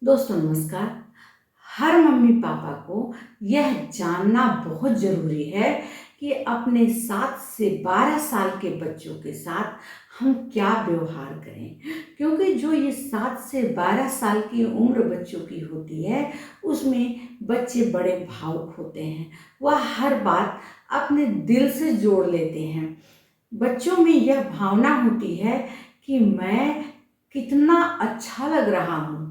दोस्तों नमस्कार। हर mummy papa को यह जानना बहुत ज़रूरी है कि अपने 7 से 12 साल के बच्चों के साथ हम क्या व्यवहार करें, क्योंकि जो ये 7 से 12 साल की उम्र बच्चों की होती है उसमें बच्चे बड़े भावुक होते हैं। वह हर बात अपने दिल से जोड़ लेते हैं। बच्चों में यह भावना होती है कि मैं कितना अच्छा लग रहा हूँ,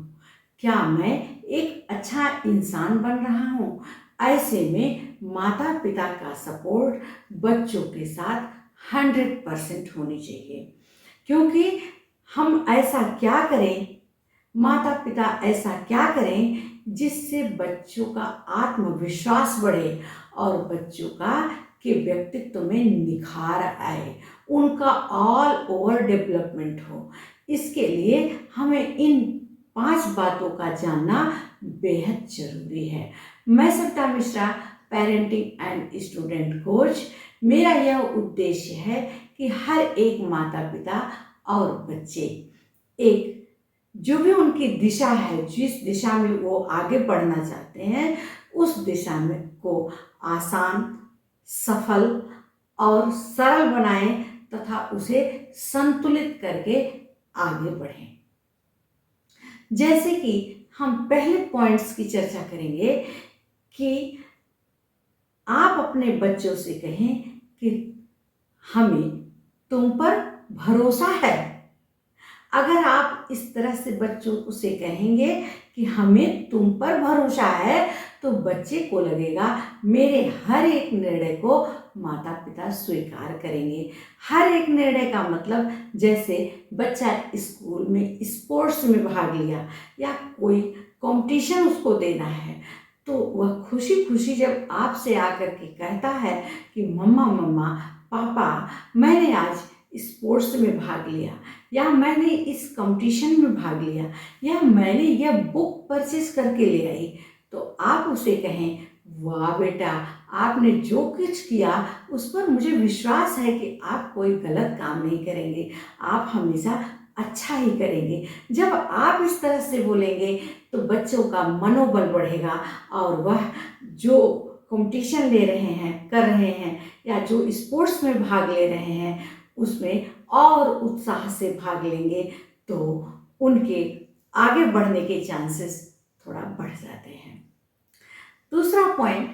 क्या मैं एक अच्छा इंसान बन रहा हूँ। ऐसे में माता पिता का सपोर्ट बच्चों के साथ 100% होनी चाहिए, क्योंकि हम ऐसा क्या करें, माता पिता ऐसा क्या करें जिससे बच्चों का आत्मविश्वास बढ़े और बच्चों का के व्यक्तित्व में निखार आए, उनका ऑल ओवर डेवलपमेंट हो। इसके लिए हमें इन 5 बातों का जानना बेहद जरूरी है। मैं Savita Mishra, parenting and student coach. मेरा यह उद्देश्य है कि हर एक माता पिता और बच्चे एक जो भी उनकी दिशा है, जिस दिशा में वो आगे बढ़ना चाहते हैं, उस दिशा में को आसान, सफल और सरल बनाएं तथा उसे संतुलित करके आगे बढ़ें। जैसे कि हम पहले पॉइंट्स की चर्चा करेंगे कि आप अपने बच्चों से कहें कि हमें तुम पर भरोसा है। अगर आप इस तरह से बच्चों से कहेंगे कि हमें तुम पर भरोसा है, तो बच्चे को लगेगा मेरे हर एक निर्णय को माता पिता स्वीकार करेंगे। हर एक निर्णय का मतलब, जैसे बच्चा स्कूल में स्पोर्ट्स में भाग लिया या कोई कंपटीशन उसको देना है, तो वह खुशी खुशी जब आपसे आकर के कहता है कि मम्मा मम्मा पापा मैंने आज स्पोर्ट्स में भाग लिया, या मैंने इस कंपटीशन में भाग लिया, या मैंने यह बुक परचेज करके ले आई, तो आप उसे कहें वाह बेटा, आपने जो कुछ किया उस पर मुझे विश्वास है कि आप कोई गलत काम नहीं करेंगे, आप हमेशा अच्छा ही करेंगे। जब आप इस तरह से बोलेंगे तो बच्चों का मनोबल बढ़ेगा और वह जो कंपटीशन ले रहे हैं, कर रहे हैं, या जो स्पोर्ट्स में भाग ले रहे हैं उसमें और उत्साह से भाग लेंगे, तो उनके आगे बढ़ने के चांसेस थोड़ा बढ़ जाते हैं। दूसरा पॉइंट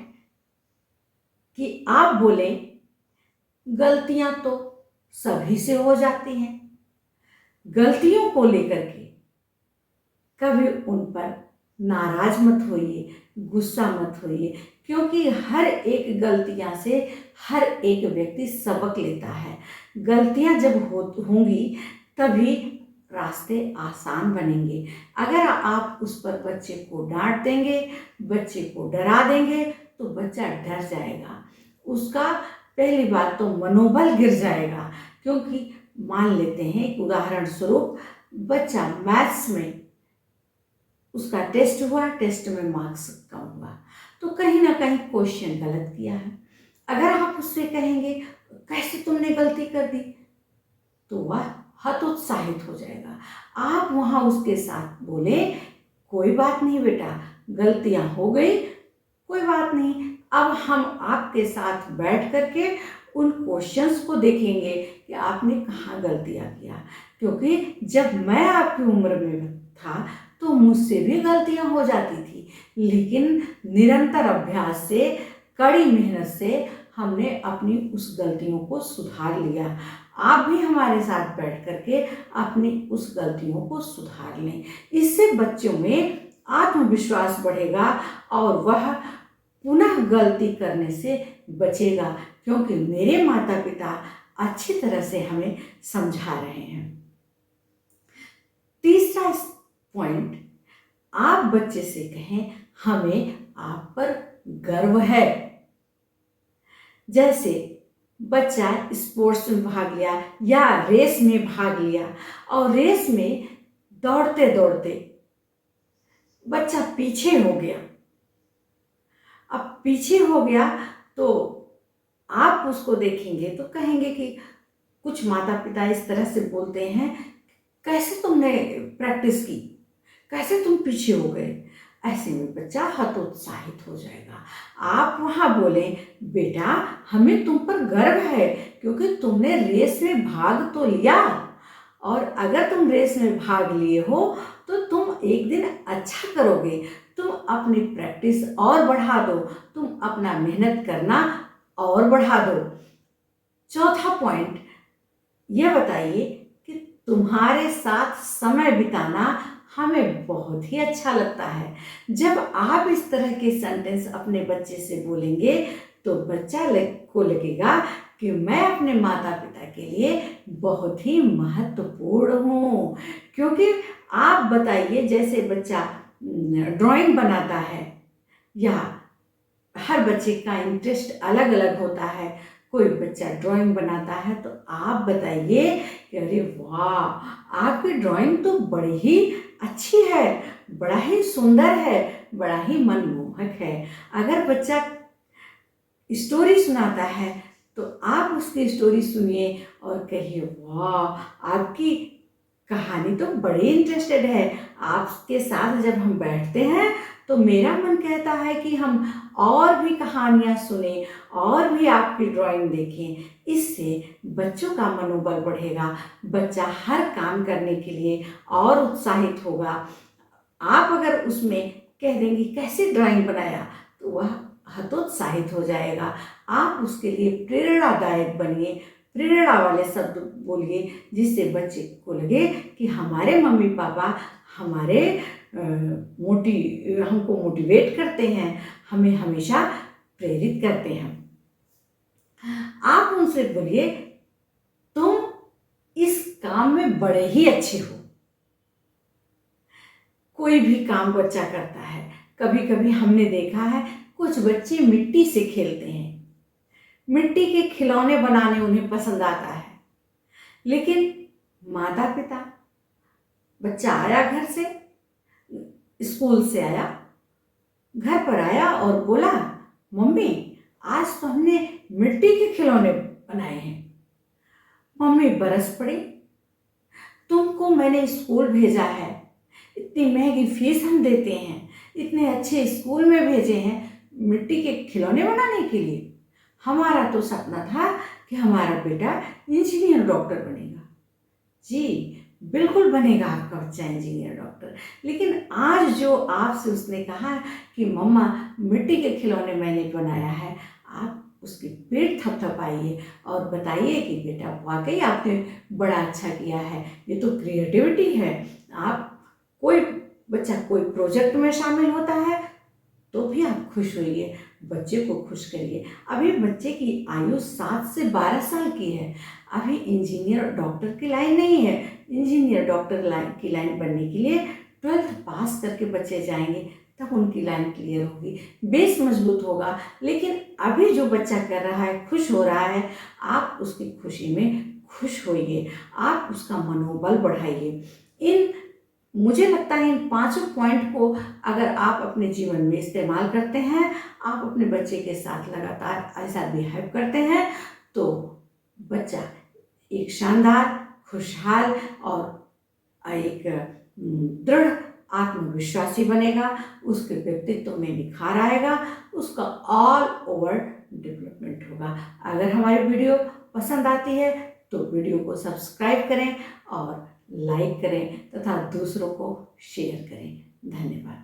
कि आप बोलें गलतियां तो सभी से हो जाती हैं, गलतियों को लेकर के कभी उन पर नाराज मत होइए, गुस्सा मत होइए, क्योंकि हर एक गलतियां से हर एक व्यक्ति सबक लेता है। गलतियां जब होंगी तभी रास्ते आसान बनेंगे। अगर आप उस पर बच्चे को डांट देंगे, बच्चे को डरा देंगे, तो बच्चा डर जाएगा, उसका पहली बात तो मनोबल गिर जाएगा। क्योंकि मान लेते हैं एक उदाहरण स्वरूप, बच्चा मैथ्स में उसका टेस्ट हुआ, टेस्ट में मार्क्स कम हुआ, तो कहीं ना कहीं क्वेश्चन गलत किया है। अगर आप उससे कहेंगे कैसे तुमने गलती कर दी, तो वह हतोत्साहित हो जाएगा। आप वहाँ उसके साथ बोले कोई बात नहीं बेटा, गलतियाँ हो गई, कोई बात नहीं, अब हम आपके साथ बैठ करके उन क्वेश्चंस को देखेंगे कि आपने कहाँ गलतियाँ किया। क्योंकि जब मैं आपकी उम्र में था तो मुझसे भी गलतियाँ हो जाती थी, लेकिन निरंतर अभ्यास से, कड़ी मेहनत से हमने अपनी उस गलतियों को सुधार लिया। आप भी हमारे साथ बैठ करके अपनी उस गलतियों को सुधार लें। इससे बच्चों में आत्मविश्वास बढ़ेगा और वह पुनः गलती करने से बचेगा, क्योंकि मेरे माता पिता अच्छी तरह से हमें समझा रहे हैं। तीसरा पॉइंट, आप बच्चे से कहें हमें आप पर गर्व है। जैसे बच्चा स्पोर्ट्स में भाग लिया या रेस में भाग लिया, और रेस में दौड़ते दौड़ते बच्चा पीछे हो गया। अब पीछे हो गया तो आप उसको देखेंगे तो कहेंगे कि कुछ माता पिता इस तरह से बोलते हैं कैसे तुमने प्रैक्टिस की, कैसे तुम पीछे हो गए? ऐसे में बच्चा हतोत्साहित हो जाएगा। आप वहाँ बोलें, बेटा हमें तुम पर गर्व है क्योंकि तुमने रेस में भाग तो लिया, और अगर तुम रेस में भाग लिए हो तो तुम एक दिन अच्छा करोगे। तुम अपनी प्रैक्टिस और बढ़ा दो, तुम अपना मेहनत करना और बढ़ा दो। चौथा पॉइंट, यह बताइए कि तुम्हारे साथ समय बिताना हमें बहुत ही अच्छा लगता है। जब आप इस तरह के सेंटेंस अपने बच्चे से बोलेंगे तो बच्चा को लगेगा कि मैं अपने माता पिता के लिए बहुत ही महत्वपूर्ण हूँ। क्योंकि आप बताइए, जैसे बच्चा ड्राइंग बनाता है, या हर बच्चे का इंटरेस्ट अलग अलग होता है, कोई बच्चा ड्राइंग बनाता है तो आप बताइए कि अरे वाह, आपकी ड्राइंग तो बड़ी ही अच्छी है, बड़ा ही सुंदर है, बड़ा ही मनमोहक है। अगर बच्चा स्टोरी सुनाता है तो आप उसकी स्टोरी सुनिए और कहिए वाह, आपकी कहानी तो बड़ी इंटरेस्टेड है। आपके साथ जब हम बैठते हैं तो मेरा मन कहता है कि हम और भी कहानियाँ सुने और भी आपकी ड्राइंग देखें। इससे बच्चों का मनोबल बढ़ेगा, बच्चा हर काम करने के लिए और उत्साहित होगा। आप अगर उसमें कह देंगी कैसे ड्राइंग बनाया तो वह हतोत्साहित हो जाएगा। आप उसके लिए प्रेरणादायक बनिए, प्रेरणा वाले शब्द बोलिए, जिससे बच्चे को लगे कि हमारे मम्मी पापा हमारे हमको मोटिवेट करते हैं, हमें हमेशा प्रेरित करते हैं। आप उनसे बोलिए, तुम इस काम में बड़े ही अच्छे हो। कोई भी काम बच्चा करता है, कभी कभी हमने देखा है कुछ बच्चे मिट्टी से खेलते हैं, मिट्टी के खिलौने बनाने उन्हें पसंद आता है। लेकिन माता पिता, बच्चा आया घर से, स्कूल से आया, घर पर आया और बोला, मम्मी आज तो हमने मिट्टी के खिलौने बनाए हैं। मम्मी बरस पड़ी, तुमको मैंने स्कूल भेजा है, इतनी महंगी फीस हम देते हैं, इतने अच्छे स्कूल में भेजे हैं मिट्टी के खिलौने बनाने के लिए। हमारा तो सपना था कि हमारा बेटा इंजीनियर डॉक्टर बनेगा। जी बिल्कुल बनेगा आपका बच्चा इंजीनियर डॉक्टर। लेकिन आज जो आपसे उसने कहा कि मम्मा मिट्टी के खिलौने मैंने बनाया है, आप उसकी पीठ थपथपाइए और बताइए कि बेटा वाकई आपने बड़ा अच्छा किया है, ये तो क्रिएटिविटी है। आप कोई बच्चा कोई प्रोजेक्ट में शामिल होता है तो भी आप खुश होइए, बच्चे को खुश करिए। अभी बच्चे की आयु 7 से 12 साल की है, अभी इंजीनियर डॉक्टर की लाइन नहीं है। इंजीनियर डॉक्टर की लाइन बनने के लिए 12th पास करके बच्चे जाएंगे, तब उनकी लाइन क्लियर होगी, बेस मजबूत होगा। लेकिन अभी जो बच्चा कर रहा है, खुश हो रहा है, आप उसकी खुशी में खुश होइए, आप उसका मनोबल बढ़ाइए। मुझे लगता है इन 5 पॉइंट को अगर आप अपने जीवन में इस्तेमाल करते हैं, आप अपने बच्चे के साथ लगातार ऐसा बिहेव करते हैं, तो बच्चा एक शानदार, खुशहाल और एक दृढ़ आत्मविश्वासी बनेगा, उसके व्यक्तित्व में निखार आएगा, उसका ऑल ओवर डेवलपमेंट होगा। अगर हमारी वीडियो पसंद आती है तो वीडियो को सब्सक्राइब करें और लाइक करें तथा दूसरों को शेयर करें। धन्यवाद।